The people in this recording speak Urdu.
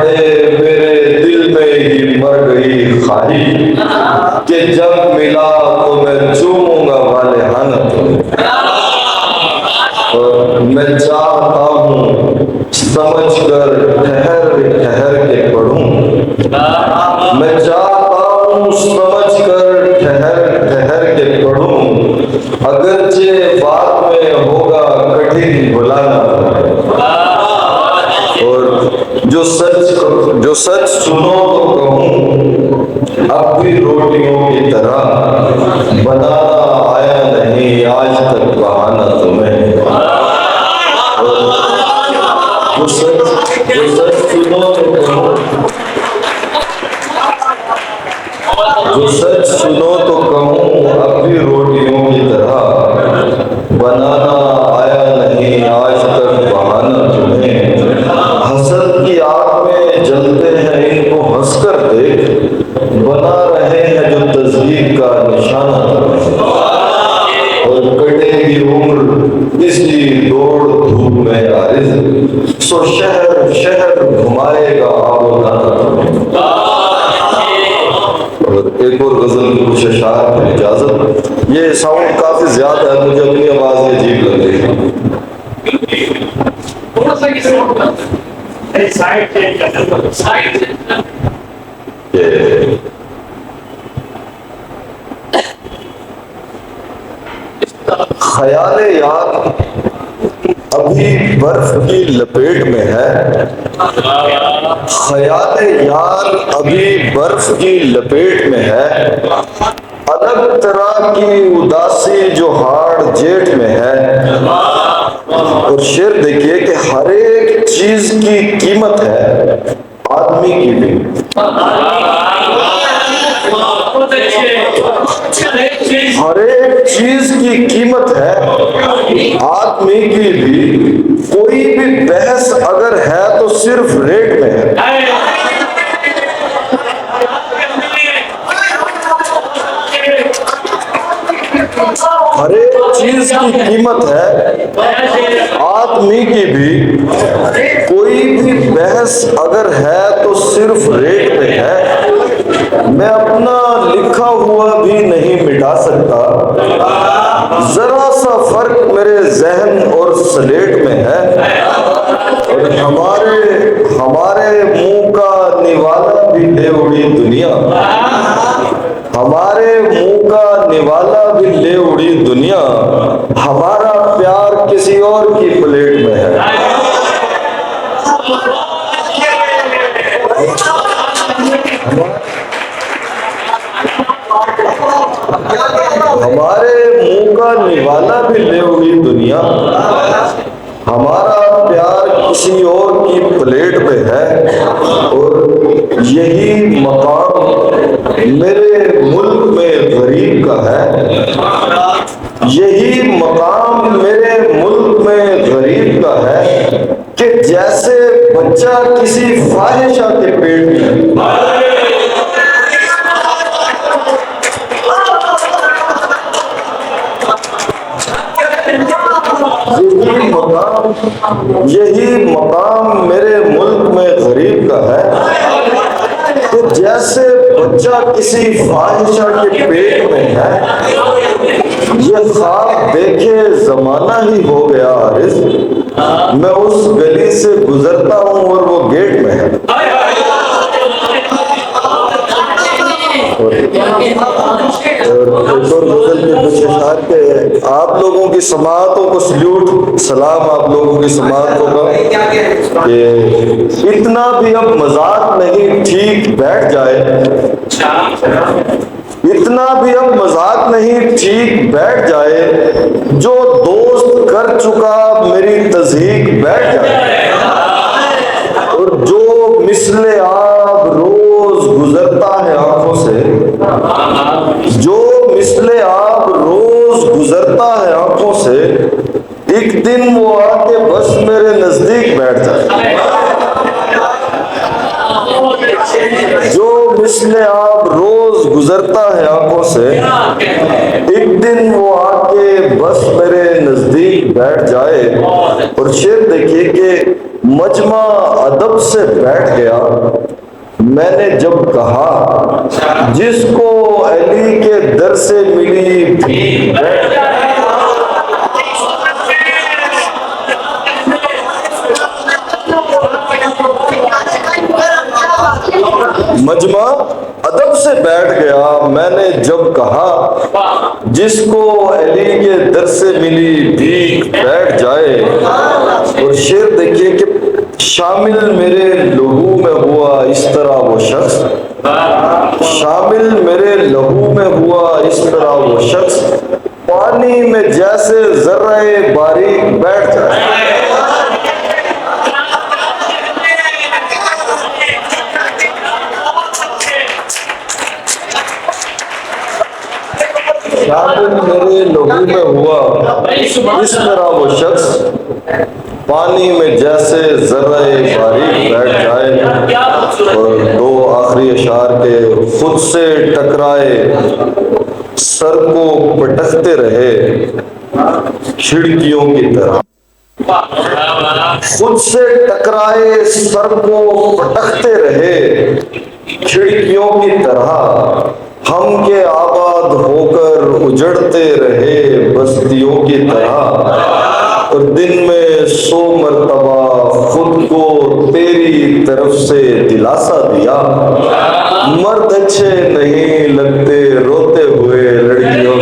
ہے میرے دل میں ہی مر گئی خواہی کہ جب ملا تو میں چوموں گا والہانہ تمہیں. اور میں چاہتا ہوں سمجھ کر ٹھہر ٹھہر کے پڑھوں. میں چاہتا ہوں سمجھ کر ٹھہر ٹھہر کے پڑھوں. اگرچہ بات میں ہوگا کٹھن بھلانا. اور جو سچ سنو تو کہوں اب بھی روٹیوں کی طرح بنانا آیا نہیں آج تک بہانہ تمہیں. جو سچ سنو تو کہوں جو سچ سنو تو کہوں اب بھی روٹیوں کی طرح بنانا آیا نہیں آج تک بہانہ تمہیں. حسد کی آگ میں جلتے ہیں ان کو ہنس کر دیکھ بنا رہے ہیں جو تزہید کا نشانہ تمہیں. اور کٹے گی عمر اسی دوڑ دھوپ میں عارض سو شہر شہر گھمائے گا آب و دانہ تمہیں. اور ایک اور غزل کی کچھ اشعار کی اجازت. یہ ساؤنڈ کافی زیادہ ہے مجھے اپنی آواز یہ عجیب لگ رہی ہے. خیال یار ابھی برف کی لپیٹ میں ہے. خیال یار ابھی برف کی لپیٹ میں ہے. الگ طرح کی اداسی جو ہاڑ جیٹھ میں ہے. اور شعر دیکھیے کہ ہر ایک چیز کی قیمت ہے آدمی کی بھی. ہر ایک چیز کی قیمت ہے آدمی کی بھی. کوئی بھی بحث اگر ہے تو صرف ریٹ میں ہے. ہر ایک چیز کی قیمت ہے آدمی کی بھی. کوئی بھی بحث اگر ہے تو صرف ریٹ میں ہے. میں اپنا لکھا ہوا بھی نہیں مٹا سکتا. ذرا سا فرق میرے ذہن اور سلیٹ میں ہے. اور ہمارے منہ کا نوالا بھی لے اڑی دنیا. ہمارے منہ کا نوالا بھی لے اڑی دنیا. ہمارا پیار کسی اور کی پلیٹ میں ہے. ہمارے منہ کا نوالا بھی لے اڑی دنیا. ہمارا پیار کسی اور کی پلیٹ پہ ہے. اور یہی مقام میرے ملک میں غریب کا ہے. یہی مقام میرے ملک میں غریب کا ہے کہ جیسے بچہ کسی فاحشہ کے پیٹ میں. یہی مقام میرے ملک میں غریب کا ہے کہ جیسے بچہ کسی فاحشہ کے پیٹ میں ہے. یہ خواب دیکھے زمانہ ہی ہو گیا عارض. میں اس گلی سے گزرتا ہوں اور وہ گیٹ میں ہے. آپ لوگوں کی سماعتوں کو سلیوٹ سلام. آپ لوگوں کی سماعتوں کا کہ اتنا بھی اب مذاق نہیں ٹھیک بیٹھ جائے. اتنا بھی اب مذاق نہیں ٹھیک بیٹھ جائے. جو دوست کر چکا میری تضحیک بیٹھ جائے. اور جو مثل آب روز گزرتا ہے آنکھوں سے. جو مثل آب روز گزرتا ہے آنکھوں سے. ایک دن وہ آ کے بس میرے نزدیک بیٹھ جائے. جو مثل آب روز گزرتا ہے آنکھوں سے. ایک دن وہ آ کے بس میرے نزدیک بیٹھ جائے. اور شعر دیکھیے کہ مجمع ادب سے بیٹھ گیا، میں نے جب کہا جس کو علی کے در سے ملی بھی مجمع ادب سے بیٹھ گیا، میں نے جب کہا جس کو علی کے در سے ملی بھیک بیٹھ جائے۔ اور شعر دیکھیے کہ شامل میرے لہو میں ہوا اس طرح وہ شخص، شامل میرے لہو میں ہوا اس طرح وہ شخص، پانی میں جیسے ذرہ باریک بیٹھ جائے۔ شامل میرے لہو میں ہوا اس طرح وہ شخص، پانی میں جیسے ذرہ باریک بیٹھ جائے۔ اور دو آخری اشعار کے، خود سے ٹکرائے سر کو پٹکتے رہے کھڑکیوں کی طرح، خود سے ٹکرائے سر کو پٹکتے رہے کھڑکیوں کی طرح، ہم کے آباد ہو کر اجڑتے رہے بستیوں کی طرح۔ اور دن میں 100 مرتبہ خود کو تیری طرف سے دلاسا دیا، مرد اچھے نہیں لگتے روتے ہوئے لڑکیوں